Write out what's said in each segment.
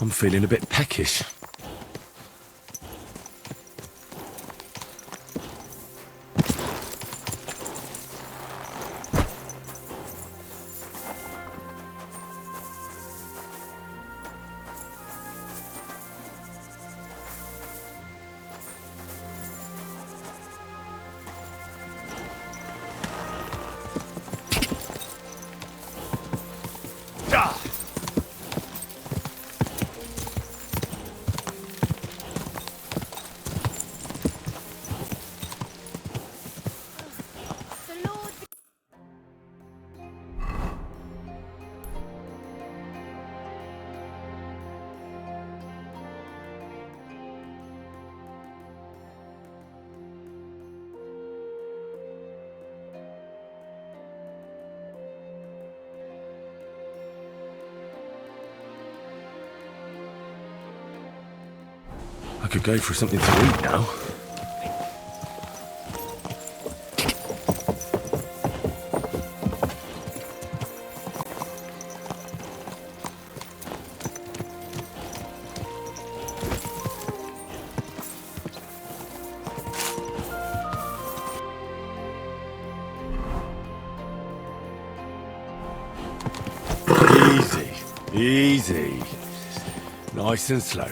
I'm feeling a bit peckish. I could go for something to eat now. Easy, easy. Nice and slow.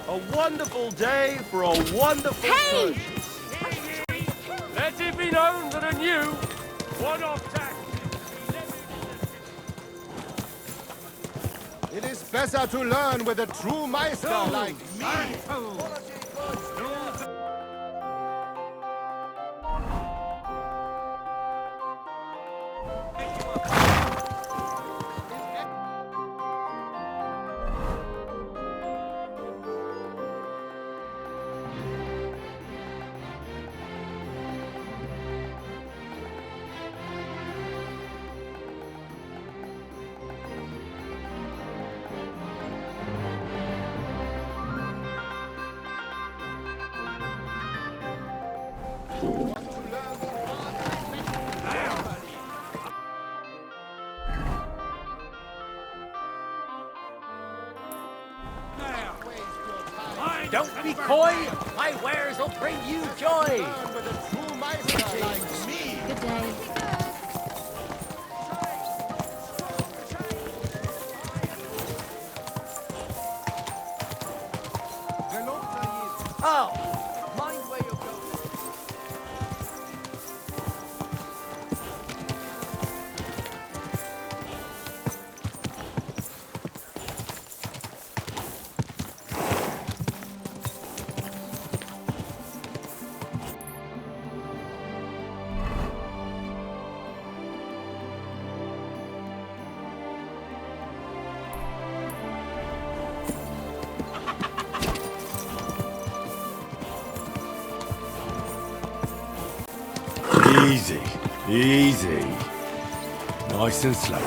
A wonderful day for a wonderful Hey! Let it be known that a new one-off tax. It is better to learn with a true meister like me. Don't be coy. My wares will bring you joy. Learn with a true meister like me. Good day. Oh, mind where you're going. Easy, easy. Nice and slow.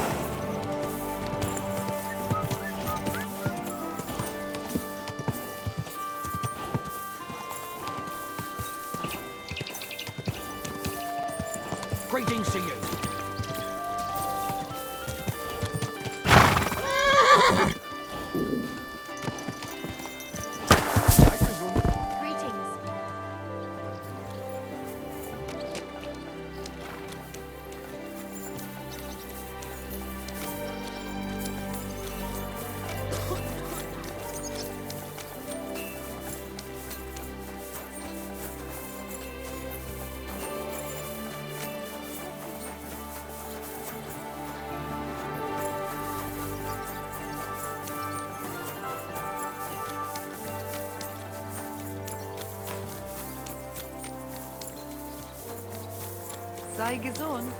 Greetings to you. Greetings. Sei gesund.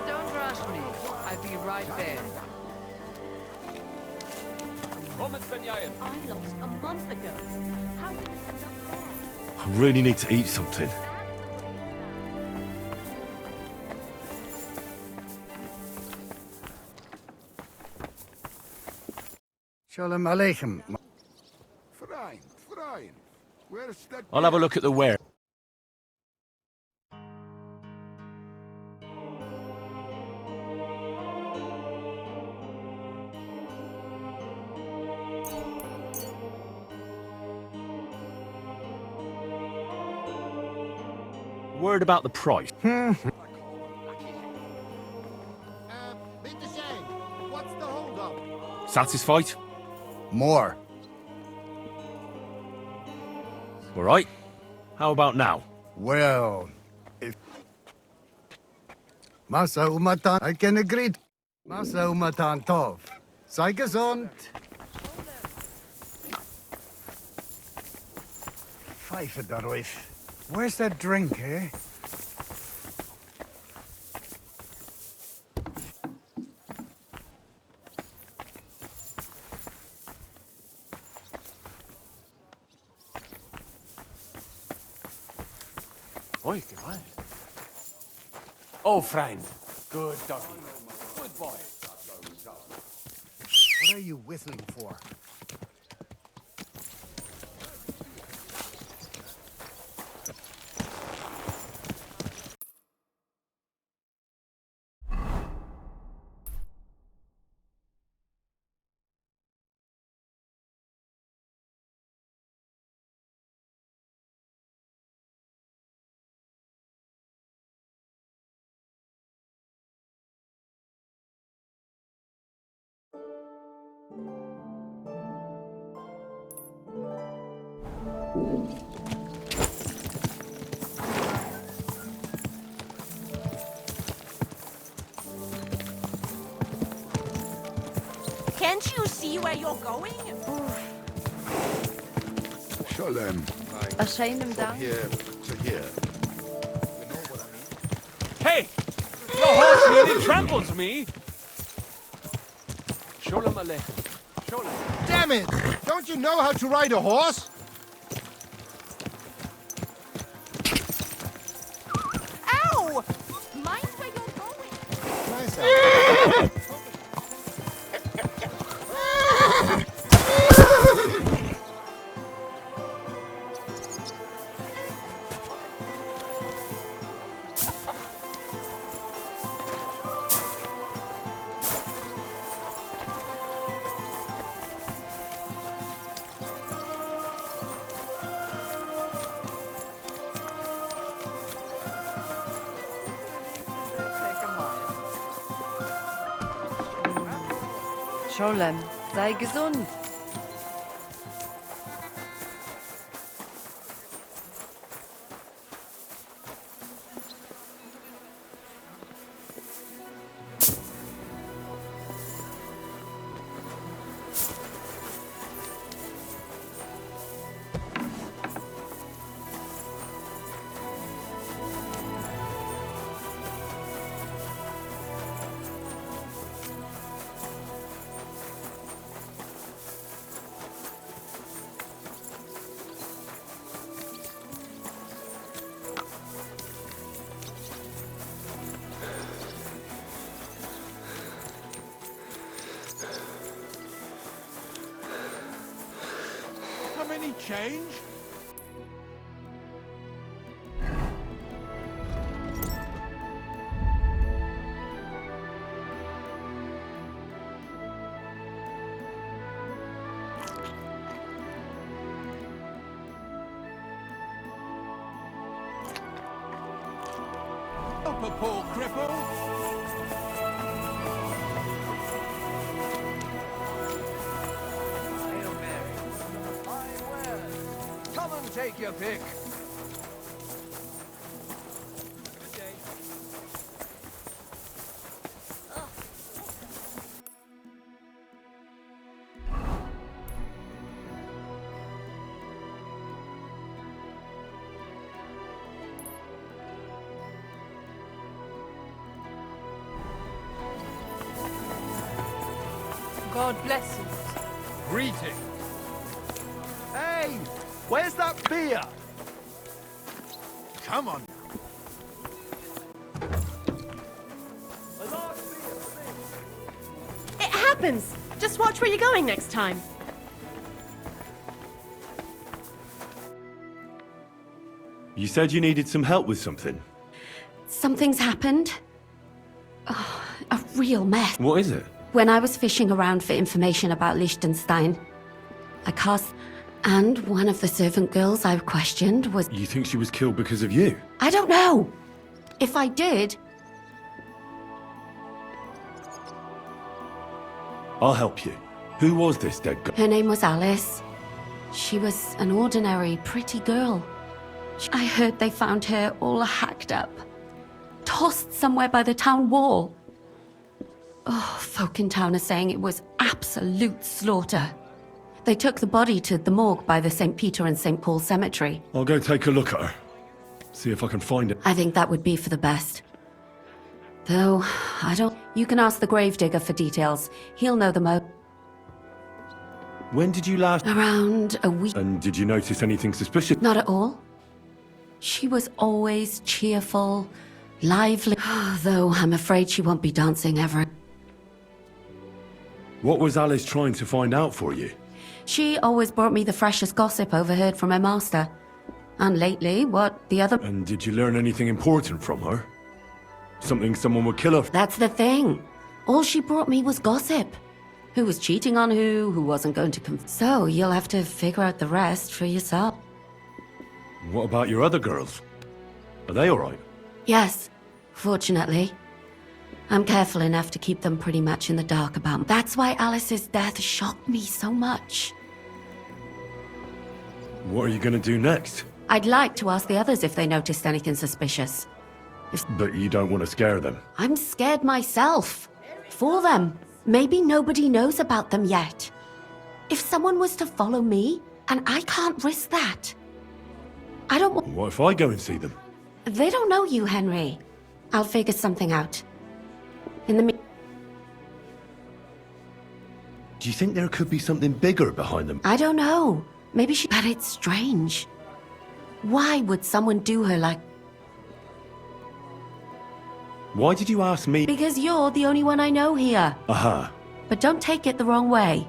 Don't rush me. I'll be right there. Komm ins Benjamin. I lost a month ago. How did it end up there? I really need to eat something. Shalom Aleichem. Freund. Where's that? I'll have a look at the ware. Word about the price. B26, what's the holdup? Satisfied? More. All right. How about now? Well, if... Masa umatan, I can agree. Masa umatan tov. Sei gesund. Pfeife darauf. Where's that drink, eh? Oi, gewalt. Oh, friend. Good doggy. Good boy. What are you whistling for? Can't you see where you're going? Shalom. Ashamed Dank. Here to here. Hey! Your horse nearly tramples me! Sholem Aleichem. Sholem. Damn it! Don't you know how to ride a horse? Ow! Mind where you're going. Nice out. Sholem, sei gesund. How many change? Up a poor cripple. take your pick. God bless you. Greeting. Hey, where's that beer? Come on. It happens! Just watch where you're going next time. You said you needed some help with something. Something's happened. Oh, a real mess. What is it? When I was fishing around for information about Liechtenstein, I cast... And one of the servant girls I questioned was... You think she was killed because of you? I don't know! If I did... I'll help you. Who was this dead girl? Her name was Alice. She was an ordinary, pretty girl. I heard they found her all hacked up. Tossed somewhere by the town wall. Oh, folk in town are saying it was absolute slaughter. They took the body to the morgue by the St. Peter and St. Paul cemetery. I'll go take a look at her. See if I can find it. I think that would be for the best. Though, I don't... You can ask the gravedigger for details. He'll know the most. When did you last... Around a week. And did you notice anything suspicious? Not at all. She was always cheerful, lively. Though I'm afraid she won't be dancing ever. What was Alice trying to find out for you? She always brought me the freshest gossip overheard from her master. And lately, what the other... And did you learn anything important from her? Something someone would kill her? That's the thing. All she brought me was gossip. Who was cheating on who wasn't going to So you'll have to figure out the rest for yourself. What about your other girls? Are they alright? Yes, fortunately. I'm careful enough to keep them pretty much in the dark about. That's why Alice's death shocked me so much. What are you gonna do next? I'd like to ask the others if they noticed anything suspicious. But you don't want to scare them. I'm scared myself. For them. Maybe nobody knows about them yet. If someone was to follow me, and I can't risk that. I don't want... What if I go and see them? They don't know you, Henry. I'll figure something out. In the Do you think there could be something bigger behind them? I don't know. Maybe she... But it's strange. Why would someone do her like... Why did you ask me? Because you're the only one I know here. Aha. But don't take it the wrong way.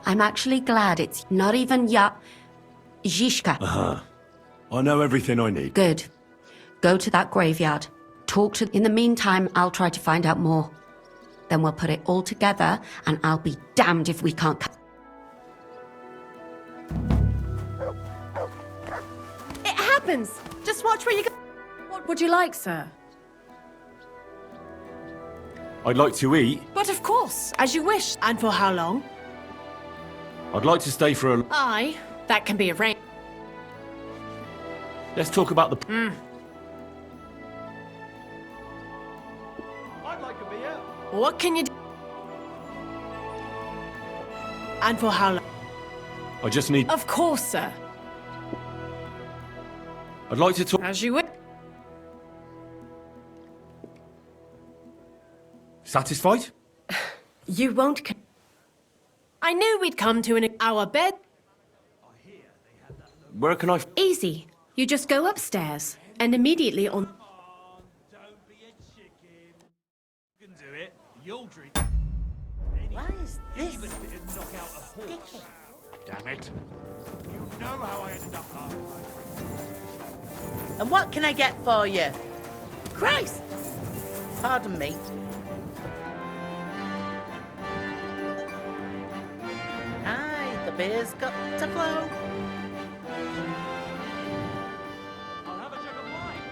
I'm actually glad it's not even Zhishka. Aha. I know everything I need. Good. Go to that graveyard. Talk to... In the meantime, I'll try to find out more. Then we'll put it all together, and I'll be damned if we can't... It happens! Just watch where you go. What would you like, sir? I'd like to eat. But of course, as you wish. And for how long? I'd like to stay for a... Aye, that can be arranged. Let's talk about the... I'd like a beer. What can you do? And for how long? I just need... Of course, sir. I'd like to talk... As you wish. Satisfied? You won't... I knew we'd come to our bed. Where can I... Easy. You just go upstairs, and immediately on... Don't be a chicken. You can do it. You'll drink. Why is this Didn't knock out a horse. sticky? Damn it. You know how I ended up last night. And what can I get for you? Christ! Pardon me. Aye, the beer's got to flow. I'll have a jug of wine.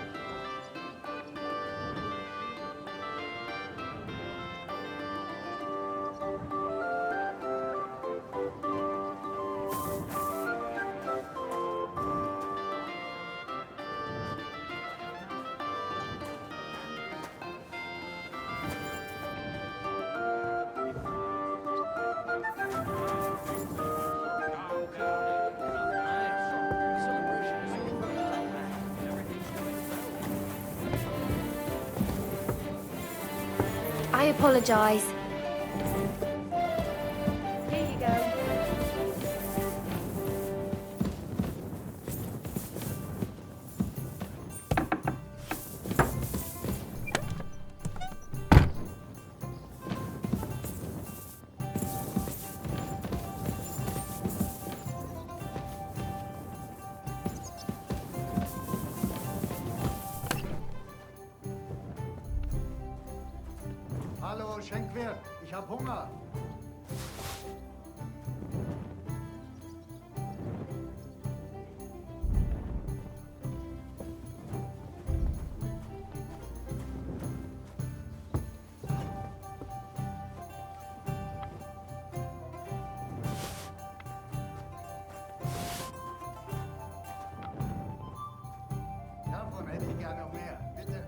I apologize. Here you go. Hallo, Schenkwirt, ich hab Hunger. Davon hätte ich gerne noch mehr, bitte.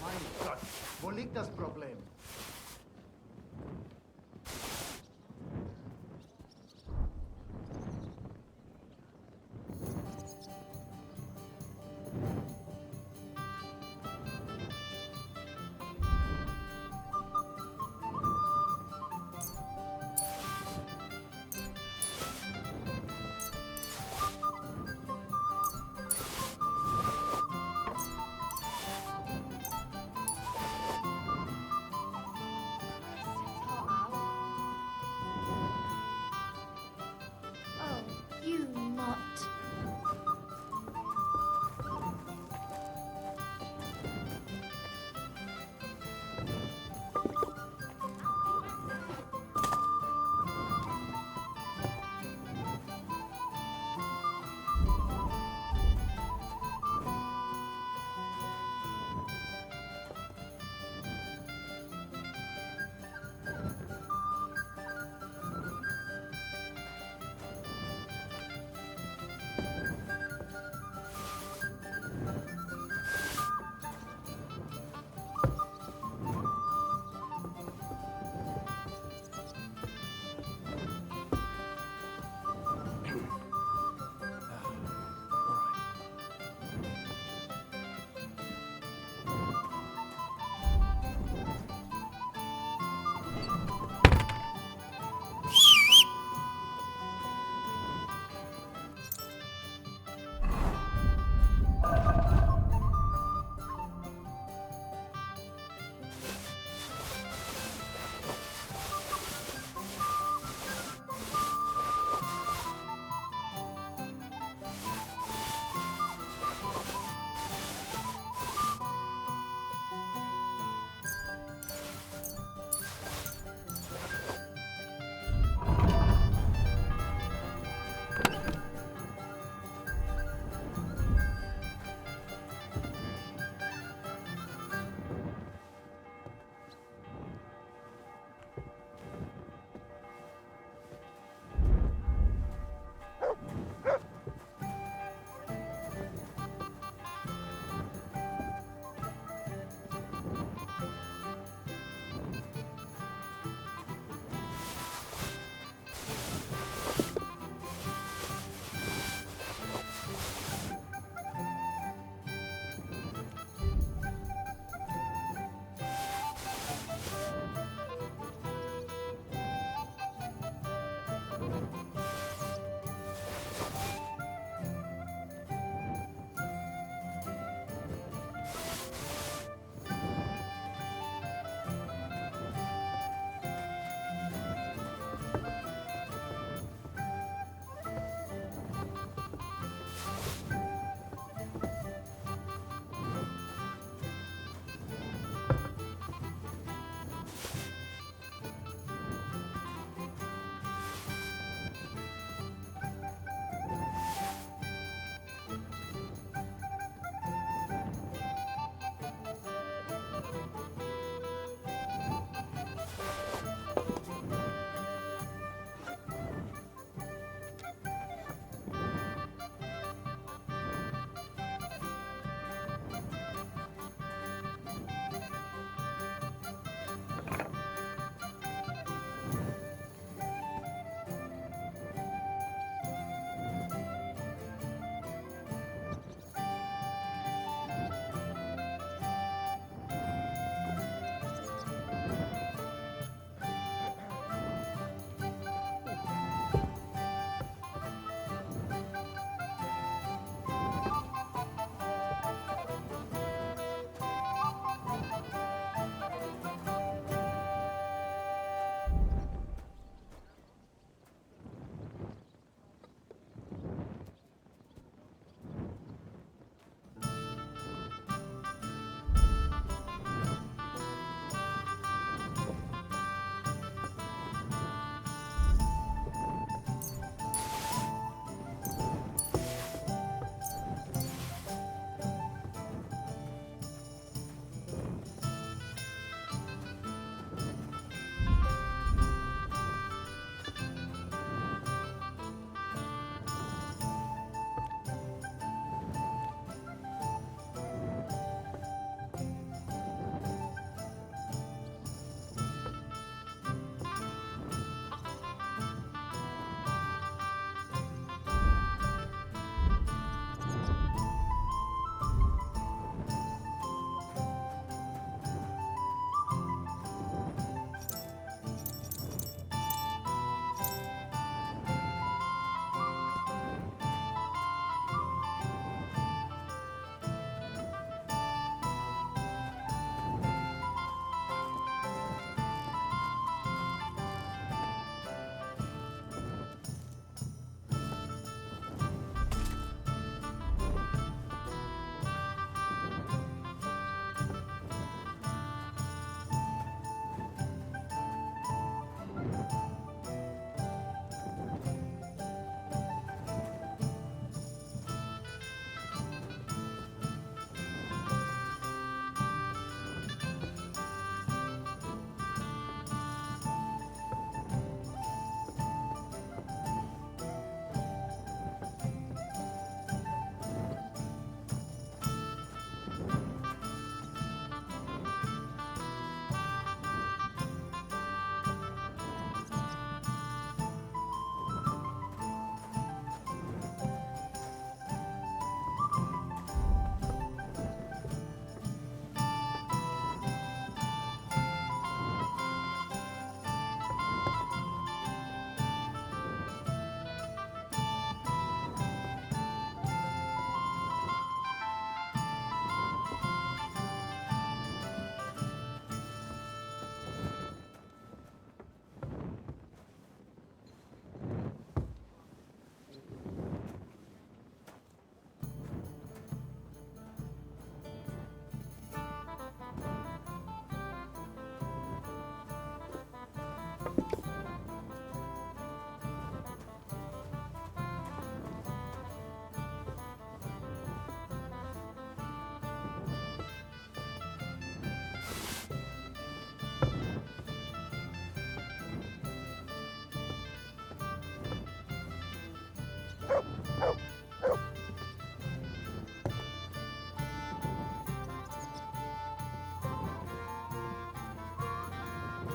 Mein Gott, wo liegt das Problem?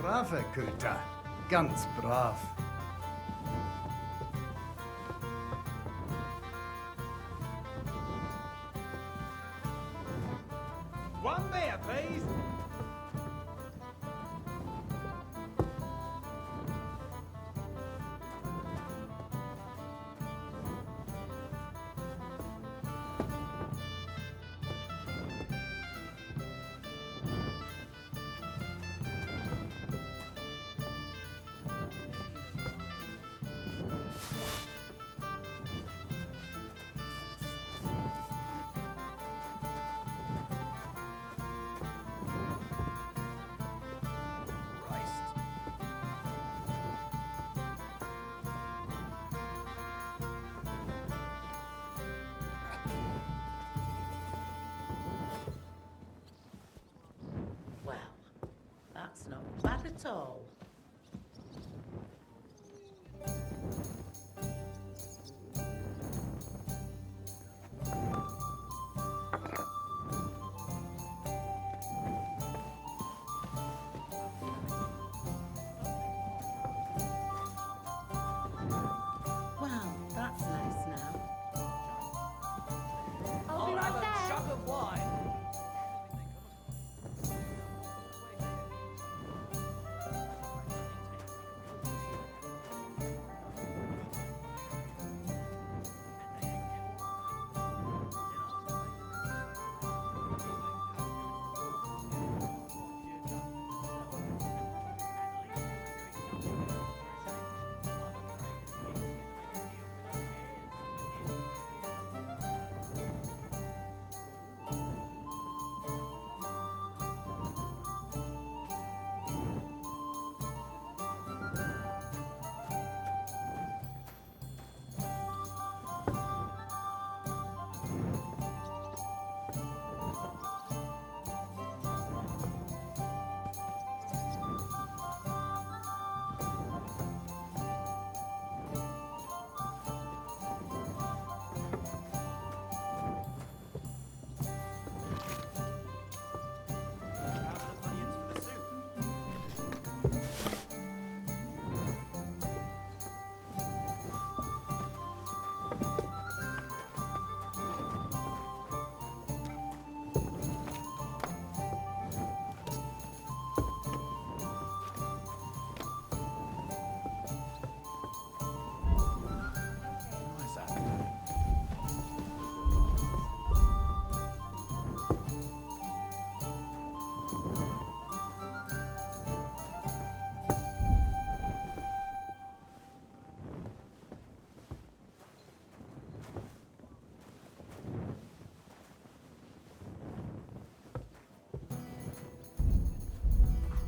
Brave Kuta. Ganz brav. One beer, please. Well, that's not bad at all. Well, that's nice now. I'll be right there. of wine.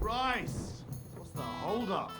Christ! What's the hold-up?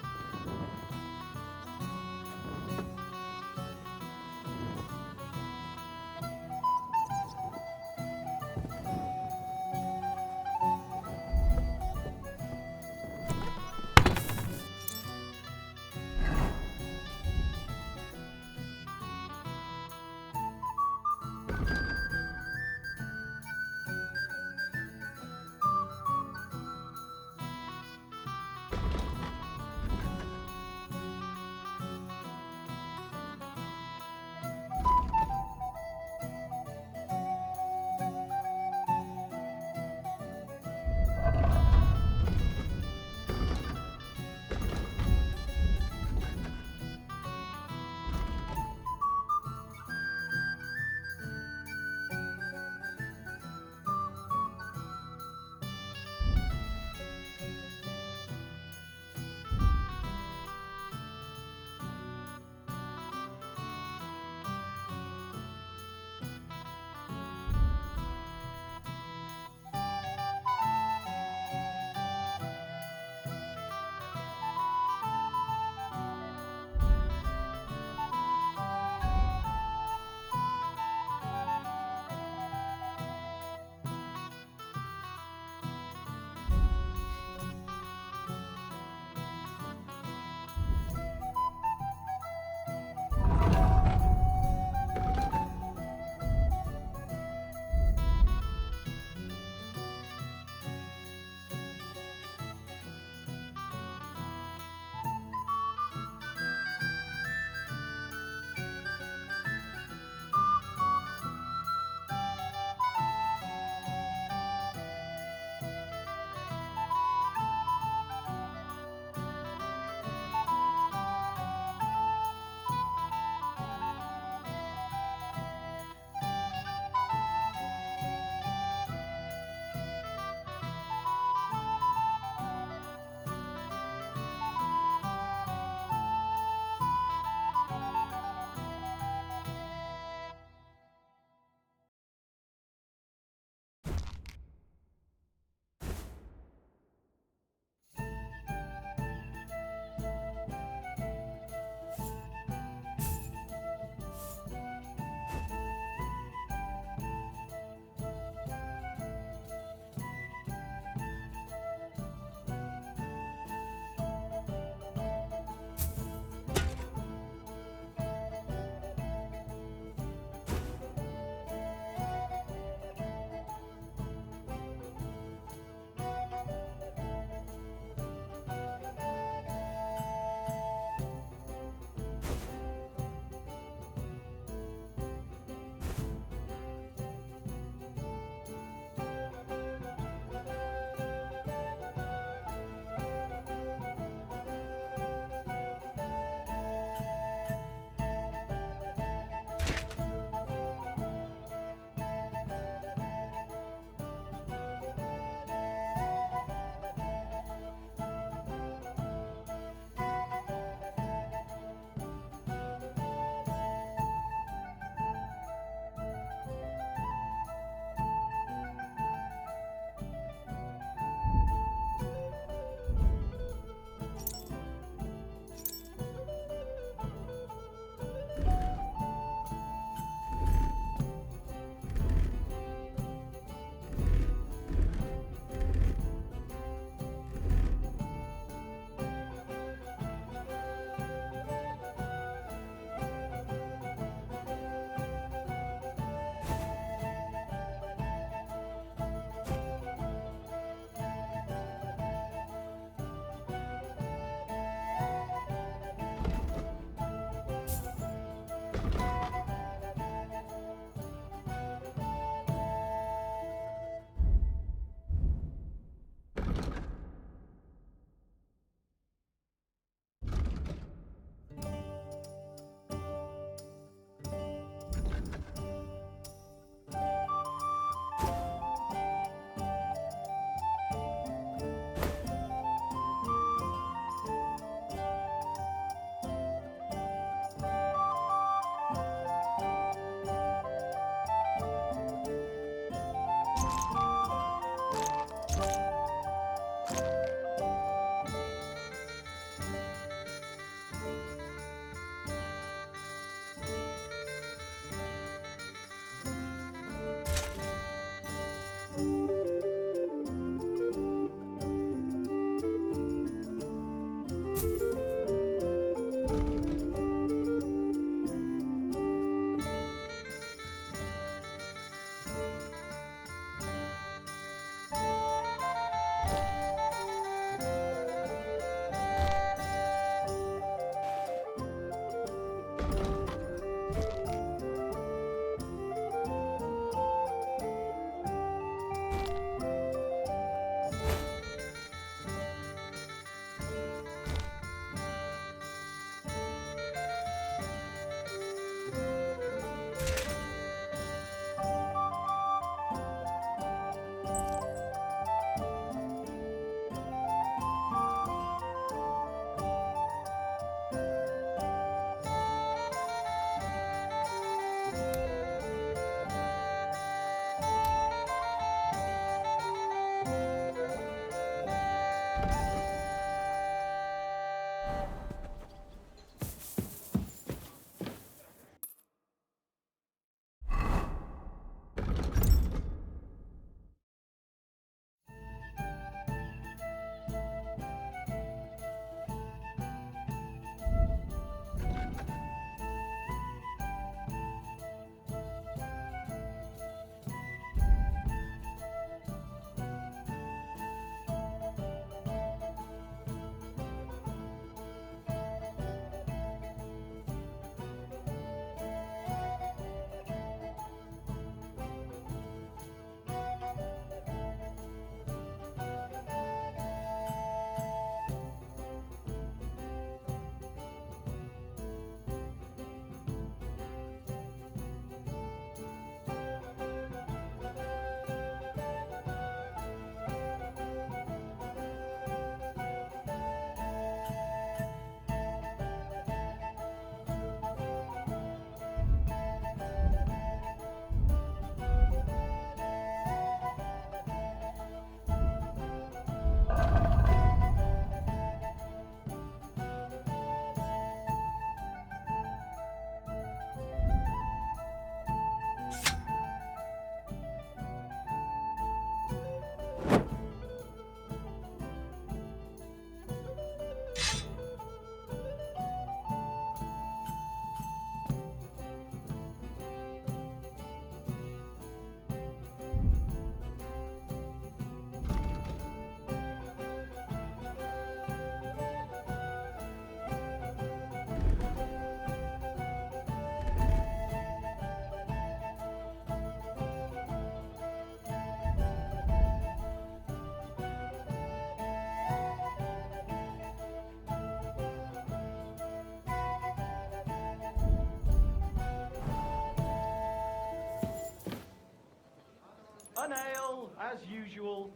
One ale, as usual.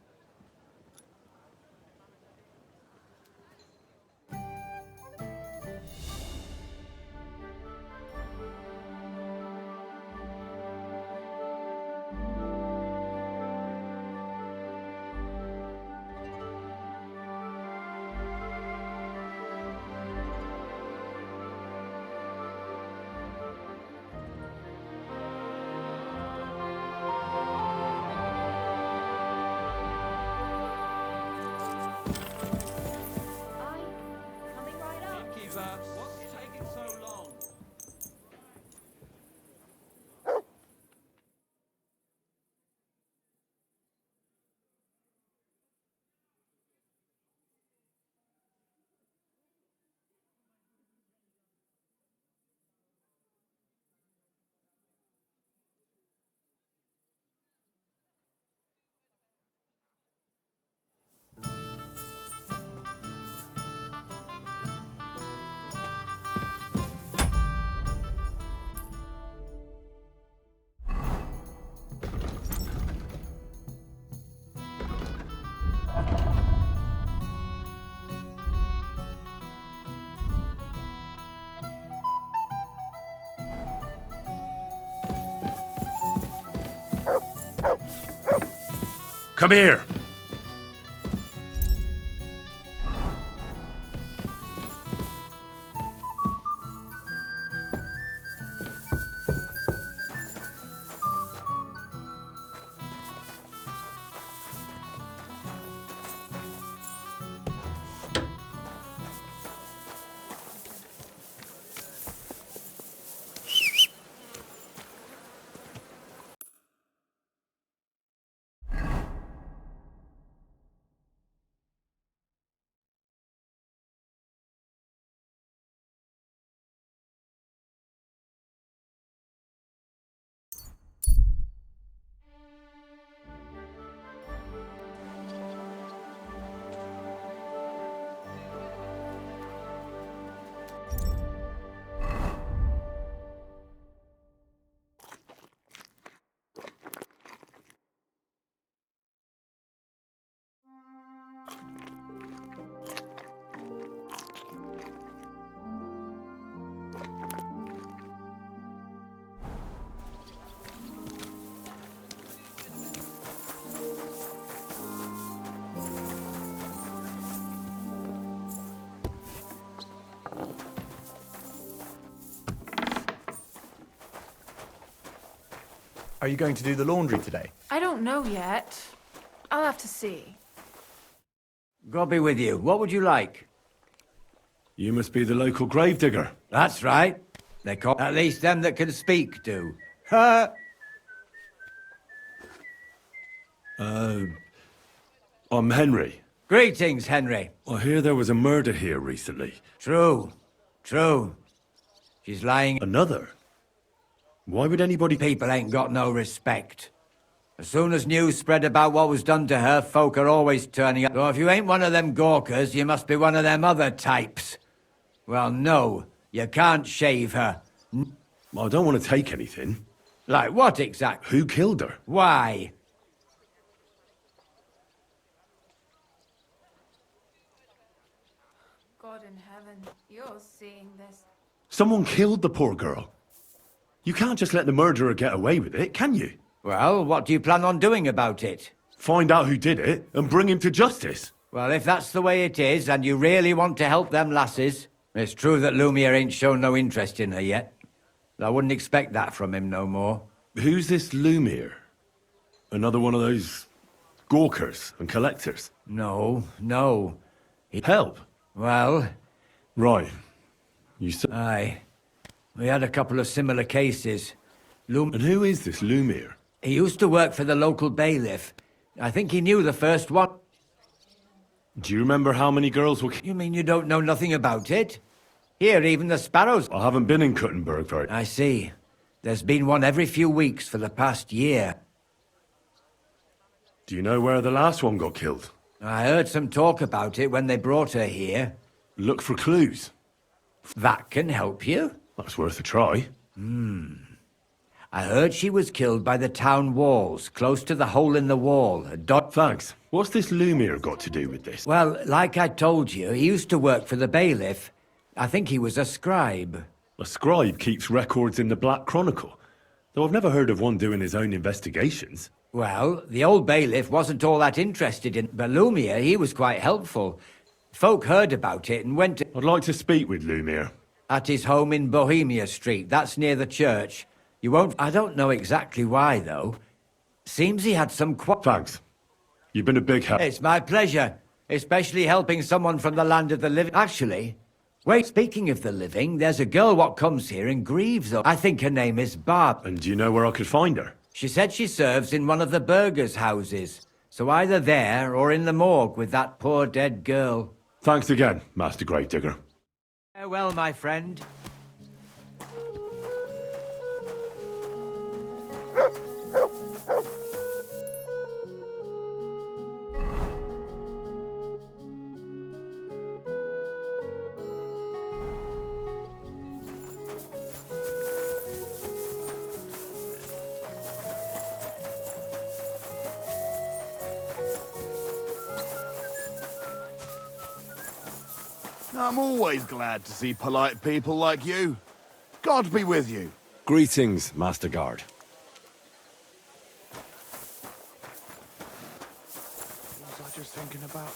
Coming right up. Keeper, what's taking so long? Come here. Are you going to do the laundry today? I don't know yet. I'll have to see. God be with you. What would you like? You must be the local gravedigger. That's right. They call at least them that can speak do. Ha! I'm Henry. Greetings, Henry. I hear there was a murder here recently. True. True. She's lying. Another? Why would anybody... People ain't got no respect. As soon as news spread about what was done to her, folk are always turning up. So if you ain't one of them gawkers, you must be one of them other types. Well, no. You can't shave her. I don't want to take anything. Like what exactly? Who killed her? Why? God in heaven, you're seeing this. Someone killed the poor girl. You can't just let the murderer get away with it, can you? Well, what do you plan on doing about it? Find out who did it and bring him to justice. Well, if that's the way it is, and you really want to help them lasses, it's true that Lumiere ain't shown no interest in her yet. I wouldn't expect that from him no more. Who's this Lumiere? Another one of those gawkers and collectors? No. Help? Well... Right. You said... Aye. We had a couple of similar cases. And who is this Lumiere? He used to work for the local bailiff. I think he knew the first one. Do you remember how many girls were... You mean you don't know nothing about it? Here, even the sparrows... I haven't been in Kuttenberg very... I see. There's been one every few weeks for the past year. Do you know where the last one got killed? I heard some talk about it when they brought her here. Look for clues. That can help you. That's worth a try. I heard she was killed by the town walls, close to the hole in the wall. Thanks. What's this Lumiere got to do with this? Well, like I told you, he used to work for the bailiff. I think he was a scribe. A scribe keeps records in the Black Chronicle, though I've never heard of one doing his own investigations. Well, the old bailiff wasn't all that interested in, but Lumiere, he was quite helpful. Folk heard about it and went to... I'd like to speak with Lumiere. At his home in Bohemia Street, that's near the church. You won't... I don't know exactly why, though. Seems he had some Thanks. You've been a big help. It's my pleasure, especially helping someone from the land of the living. Actually, wait, speaking of the living, there's a girl what comes here and grieves. I think her name is Barb. And do you know where I could find her? She said she serves in one of the burgers' houses. So either there or in the morgue with that poor dead girl. Thanks again, Master Gravedigger. Farewell, my friend. I'm always glad to see polite people like you. God be with you. Greetings, Master Guard. What was I just thinking about?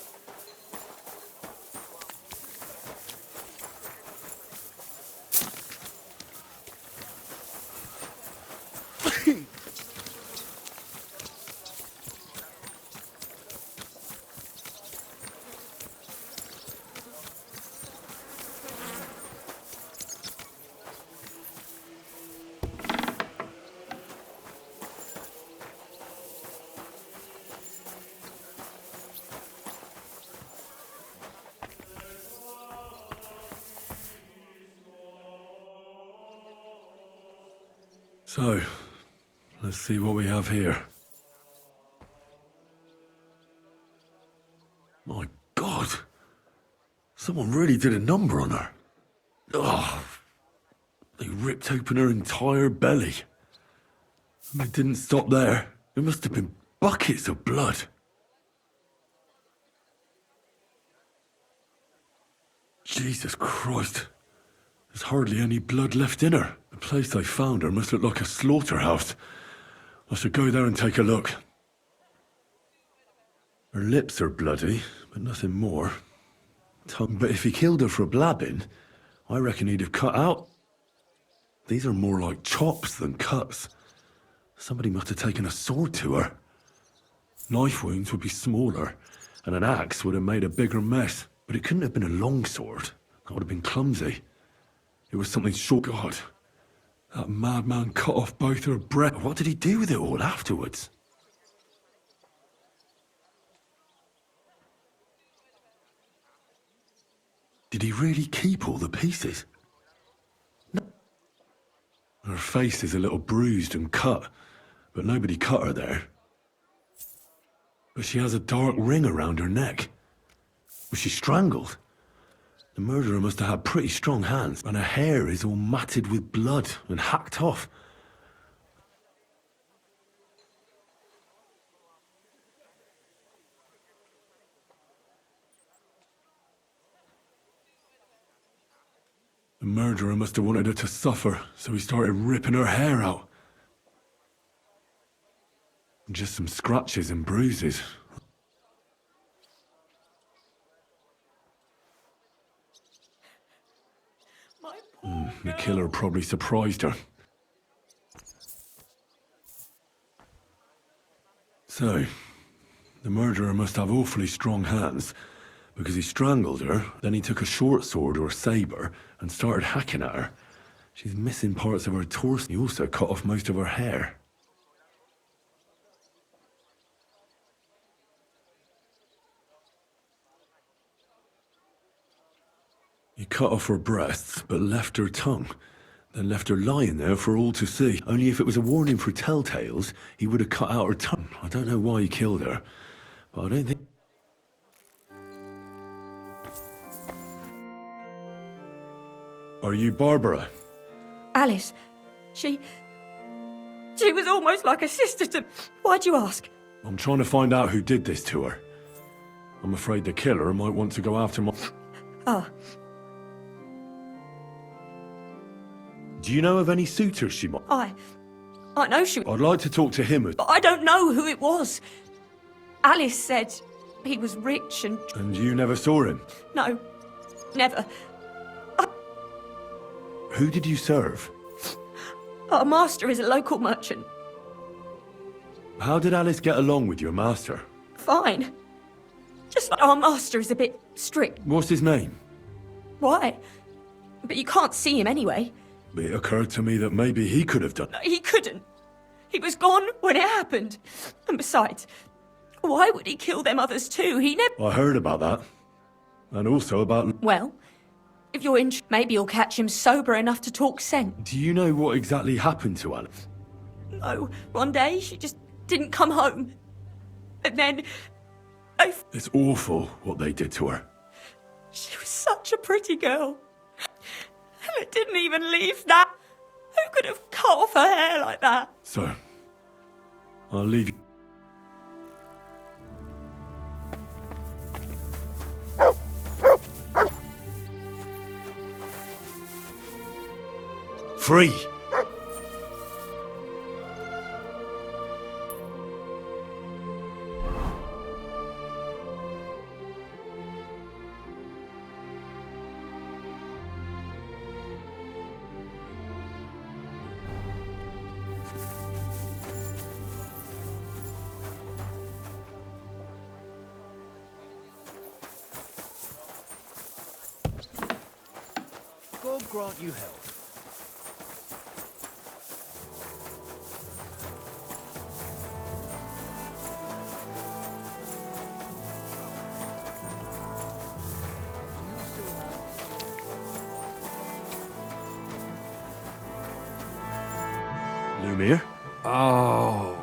So, let's see what we have here. My God! Someone really did a number on her. Oh, they ripped open her entire belly. And they didn't stop there. There must have been buckets of blood. Jesus Christ. There's hardly any blood left in her. The place I found her must look like a slaughterhouse. I should go there and take a look. Her lips are bloody, but nothing more. But if he killed her for blabbing, I reckon he'd have cut out. These are more like chops than cuts. Somebody must have taken a sword to her. Knife wounds would be smaller, and an axe would have made a bigger mess. But it couldn't have been a long sword. That would have been clumsy. It was something short. God, that madman cut off both her breasts. What did he do with it all afterwards? Did he really keep all the pieces? No. Her face is a little bruised and cut, but nobody cut her there. But she has a dark ring around her neck. Was she strangled? The murderer must have had pretty strong hands, and her hair is all matted with blood and hacked off. The murderer must have wanted her to suffer, so he started ripping her hair out. Just some scratches and bruises. The killer probably surprised her. So, the murderer must have awfully strong hands, because he strangled her, then he took a short sword or a saber and started hacking at her. She's missing parts of her torso. He also cut off most of her hair. He cut off her breasts, but left her tongue, then left her lying there for all to see. Only if it was a warning for telltales, he would have cut out her tongue. I don't know why he killed her, but I don't think... Are you Barbara? Alice, She was almost like a sister to... Why'd you ask? I'm trying to find out who did this to her. I'm afraid the killer might want to go after my... Ah. Do you know of any suitors she might... I know she... I'd like to talk to him. But I don't know who it was. Alice said he was rich and... And you never saw him? No, never. Who did you serve? Our master is a local merchant. How did Alice get along with your master? Fine. Just like our master is a bit strict. What's his name? Why? But you can't see him anyway. It occurred to me that maybe he could have done it. He couldn't. He was gone when it happened. And besides, why would he kill them others too? He never... I heard about that. And also about... Well, if you're interested, maybe you'll catch him sober enough to talk sense. Do you know what exactly happened to Alice? No. One day, she just didn't come home. And then... It's awful what they did to her. She was such a pretty girl. And it didn't even leave that. Who could have cut off her hair like that? So, I'll leave you. Free! God grant you help. Lumiere? Oh.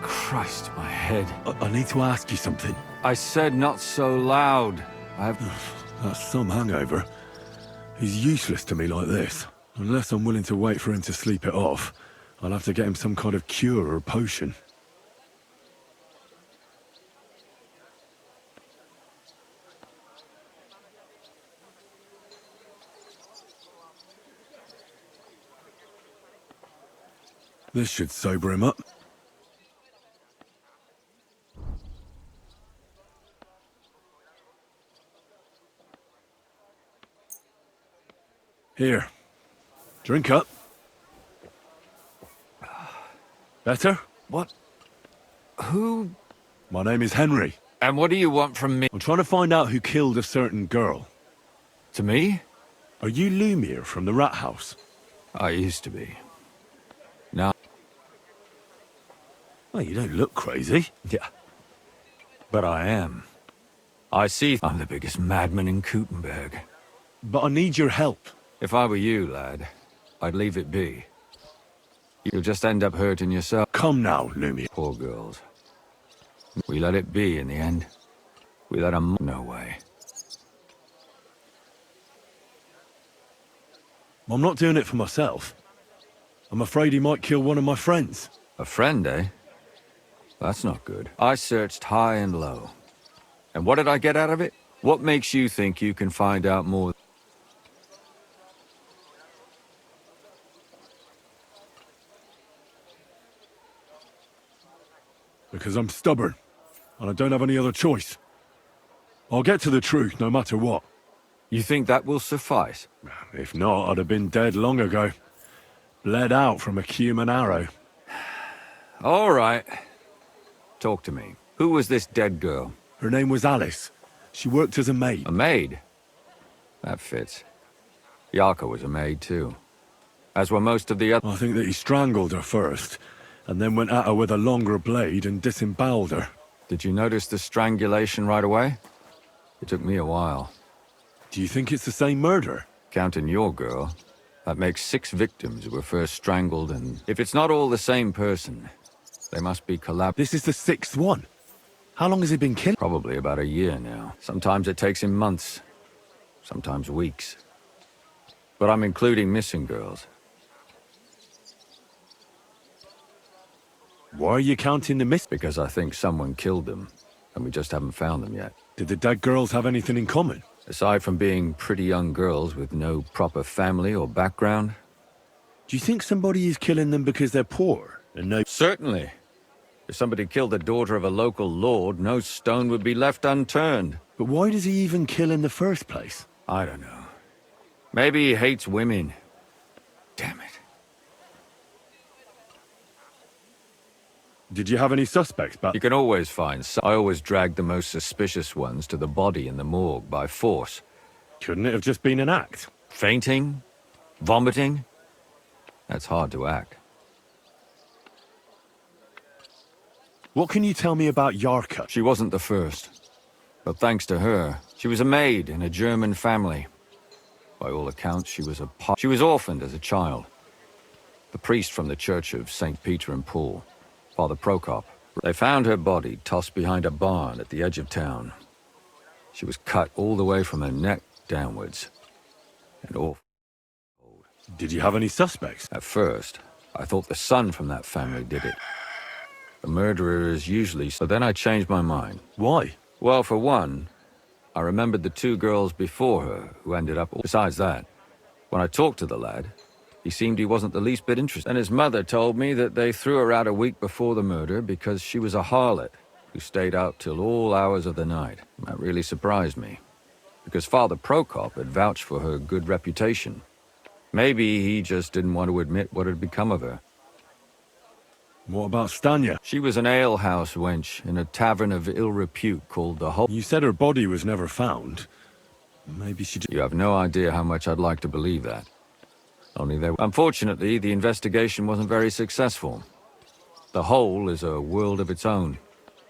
Christ, my head. I need to ask you something. I said not so loud. I have... That's some hangover. He's useless to me like this. Unless I'm willing to wait for him to sleep it off, I'll have to get him some kind of cure or potion. This should sober him up. Here. Drink up. Better? What? Who? My name is Henry. And what do you want from me? I'm trying to find out who killed a certain girl. To me? Are you Lumiere from the Rat House? I used to be. Now... Well, you don't look crazy. Yeah. But I am. I see I'm the biggest madman in Kuttenberg. But I need your help. If I were you, lad, I'd leave it be. You'll just end up hurting yourself. Come now, Lumiere. Poor girls. We let it be in the end. We let them... No way. I'm not doing it for myself. I'm afraid he might kill one of my friends. A friend, eh? That's not good. I searched high and low. And what did I get out of it? What makes you think you can find out more? Because I'm stubborn, and I don't have any other choice. I'll get to the truth no matter what. You think that will suffice? If not, I'd have been dead long ago. Bled out from a human arrow. All right. Talk to me. Who was this dead girl? Her name was Alice. She worked as a maid. A maid? That fits. Yarka was a maid too. As were most of the other... I think that he strangled her first, and then went at her with a longer blade and disemboweled her. Did you notice the strangulation right away? It took me a while. Do you think it's the same murder? Counting your girl, that makes 6 victims who were first strangled, and if it's not all the same person, they must be This is the 6th one. How long has he been killed? Probably about a year now. Sometimes it takes him months, sometimes weeks. But I'm including missing girls. Why are you counting the miss? Because I think someone killed them, and we just haven't found them yet. Did the dead girls have anything in common? Aside from being pretty young girls with no proper family or background. Do you think somebody is killing them because they're poor and no... Certainly. If somebody killed the daughter of a local lord, no stone would be left unturned. But why does he even kill in the first place? I don't know. Maybe he hates women. Damn it. Did you have any suspects back? You can always find some. I always dragged the most suspicious ones to the body in the morgue by force. Couldn't it have just been an act? Fainting? Vomiting? That's hard to act. What can you tell me about Yarka? She wasn't the first. But thanks to her, she was a maid in a German family. By all accounts, she was orphaned as a child. The priest from the church of St. Peter and Paul, Father Prokop, they found her body tossed behind a barn at the edge of town. She was cut all the way from her neck downwards. And awful. Did you have any suspects? At first, I thought the son from that family did it. The murderer is usually... So then I changed my mind. Why? Well, for one, I remembered the two girls before her who ended up... Besides that, when I talked to the lad, he seemed he wasn't the least bit interested. And his mother told me that they threw her out a week before the murder because she was a harlot who stayed out till all hours of the night. That really surprised me, because Father Prokop had vouched for her good reputation. Maybe he just didn't want to admit what had become of her. What about Stanya? She was an alehouse wench in a tavern of ill repute called the Hole. You said her body was never found. Maybe she just... You have no idea how much I'd like to believe that. Only there... Unfortunately, the investigation wasn't very successful. The Hole is a world of its own.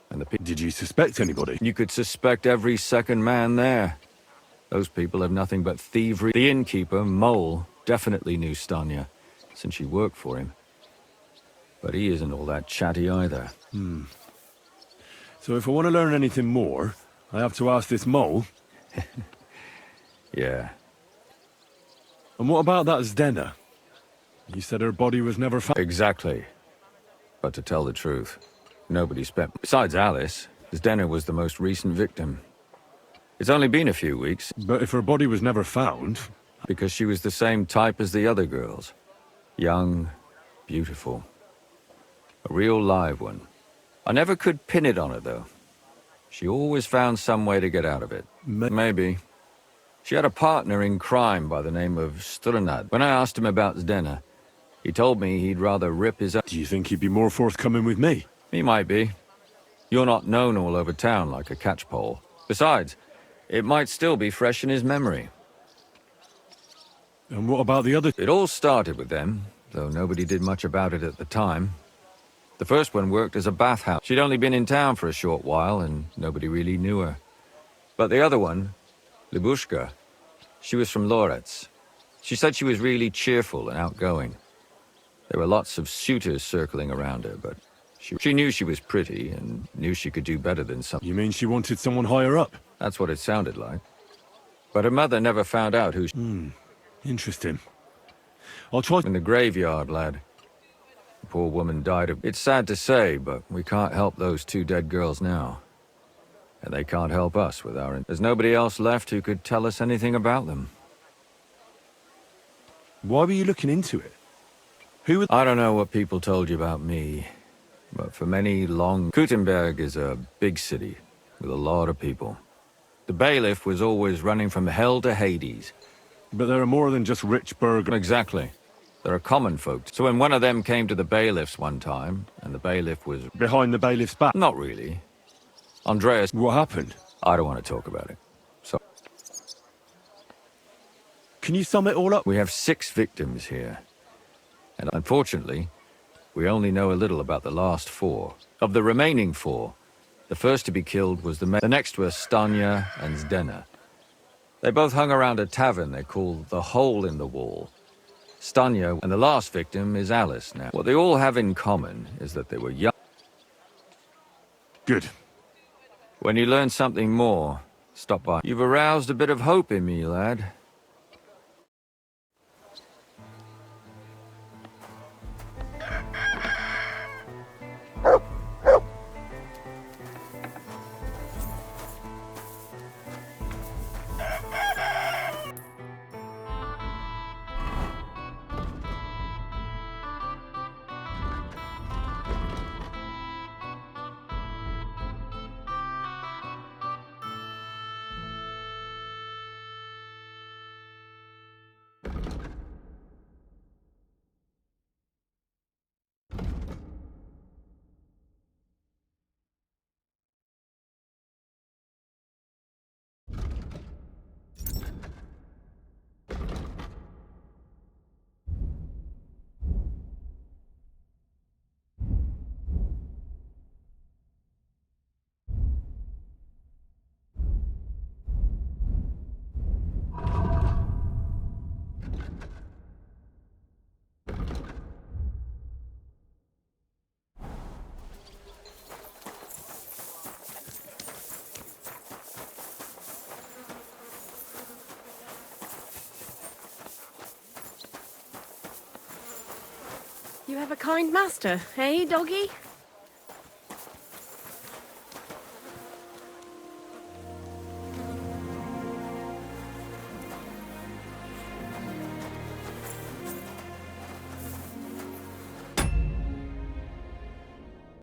And the... Did you suspect anybody? You could suspect every second man there. Those people have nothing but thievery. The innkeeper, Mole, definitely knew Stanya, since she worked for him. But he isn't all that chatty either. So if I want to learn anything more, I have to ask this Mole? Yeah. And what about that Zdena? You said her body was never found. Exactly. But to tell the truth, nobody spent... Besides Alice, Zdena was the most recent victim. It's only been a few weeks. But if her body was never found... Because she was the same type as the other girls. Young, beautiful. A real live one. I never could pin it on her, though. She always found some way to get out of it. Maybe. She had a partner in crime by the name of Strunad. When I asked him about Zdena, he told me he'd rather rip his... Do you think he'd be more forthcoming with me? He might be. You're not known all over town like a catchpole. Besides, it might still be fresh in his memory. And what about the other... It all started with them, though nobody did much about it at the time. The first one worked as a bathhouse. She'd only been in town for a short while, and nobody really knew her. But the other one, Libushka, she was from Loretz. She said she was really cheerful and outgoing. There were lots of suitors circling around her, but she knew she was pretty and knew she could do better than some. You mean she wanted someone higher up? That's what it sounded like. But her mother never found out who she... Interesting. I'll try... In the graveyard, lad. The poor woman died of... It's sad to say, but we can't help those two dead girls now. And they can't help us with our... There's nobody else left who could tell us anything about them. Why were you looking into it? Who... I don't know what people told you about me, but for many long... Gutenberg is a big city with a lot of people. The bailiff was always running from hell to Hades. But there are more than just rich burglars. Exactly. There are common folk. So when one of them came to the bailiff's one time, and the bailiff was... Behind the bailiff's back? Not really. Andreas... What happened? I don't want to talk about it. So... Can you sum it all up? We have 6 victims here. And unfortunately, we only know a little about the last 4. Of the remaining 4, the first to be killed was the next were Stanya and Zdena. They both hung around a tavern they called the Hole in the Wall. Stanya, and the last victim is Alice now. What they all have in common is that they were young. Good. When you learn something more, stop by. You've aroused a bit of hope in me, lad. You have a kind master, eh, doggy?